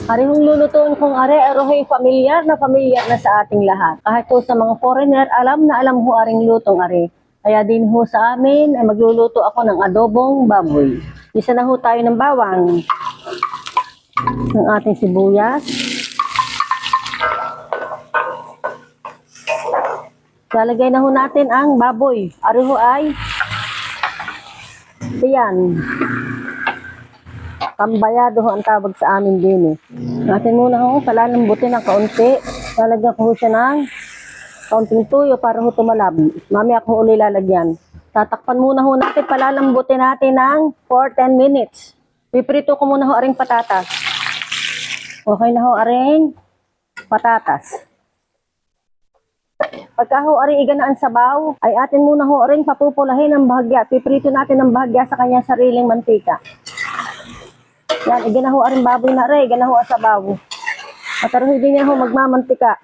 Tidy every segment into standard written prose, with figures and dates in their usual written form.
Arihong lulutuin kong arohay familiar na sa ating lahat. Kahit po sa mga foreigner, alam na alam ho aring lutong are. Kaya din ho sa amin ay magluluto ako ng adobong baboy. Isa na ho tayo ng bawang. Ng ating sibuyas. Lalagay na ho natin ang baboy. Ariho ay ayan. Kambayado ho ang tawag sa amin din eh. Natin muna ho, palalambutin ng kaunti. Lalagyan ko ho siya ng kaunting tuyo para ho tumalab. Mamaya ko uli lalagyan. Tatakpan muna ho natin, palalambutin natin ng 4-10 minutes. Piprito ko muna ho aring patatas. Okay na ho aring patatas. Pagka ho aring iganaan sabaw, ay atin muna ho aring papupulahin ng bahagya. Piprito natin ng bahagya sa kanyang sariling mantika. Yan, iganaho aring baboy na rin, iganaho ang sabaw. At hindi niya ho magmamantika.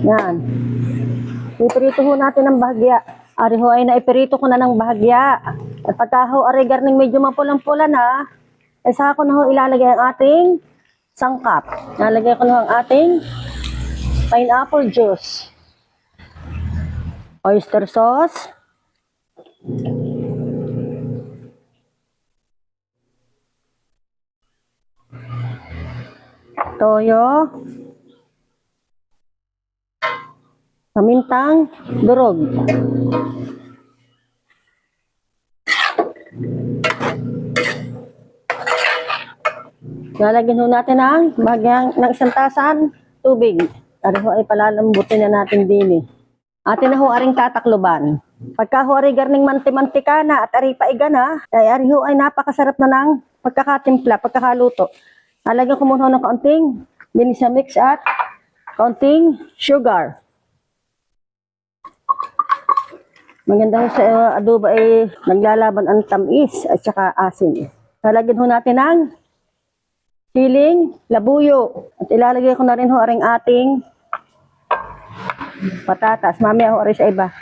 Yan. Ipirito ho natin ng bahagya. Ari ho ay naipirito ko na ng bahagya. At pagka ho aring garning medyo mapulang-pula na, ay saka ko na ho ilalagay ang ating sangkap. Nalagay ko na ho ang ating pineapple juice. Oyster sauce. Toyo, pamintang durog, lalagyan ho natin ang bagyang ng isang tasan tubig. Ari ho ay palalambutin na natin din eh. Atin na ho aring tatakloban. Pagka ho ari garning manti-mantika na at ari paiga na, ay ari ho ay napakasarap na ng pagkakatimpla, pagkakaluto. Lalagyan ko muna ng kaunting binis mix at kaunting sugar. Maganda ho sa adobo ay naglalaban ang tamis at saka asin. Lalagyan ho natin ng siling labuyo. At ilalagay ko na rin ho aring ating patatas. Mamaya ho aring sa iba.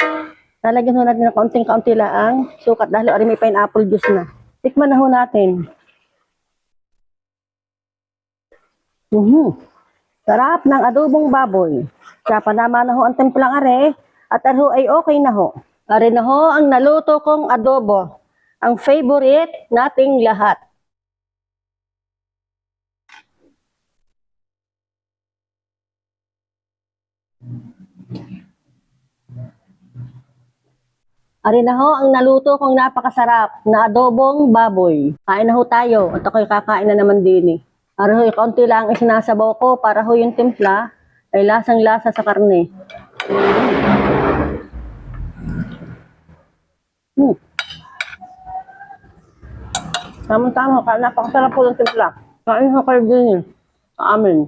Lalagyan ho natin ng kaunting-kaunti lang sukat dahil aring may pineapple juice na. Tikman na ho natin. Sarap ng adobong baboy. Kaya panama na ho ang templang are at arho ay okay na ho. Are na ho ang naluto kong adobo. Ang favorite nating lahat. Are na ho ang naluto kong napakasarap na adobong baboy. Kain na ho tayo at ako'y kakain na naman din eh. Para ho, kaunti lang isinasabaw ko para ho yung timpla ay lasang-lasa sa karne. Tama-tama, napakasarap po ng timpla. Kain ho kayo din eh. Sa amin.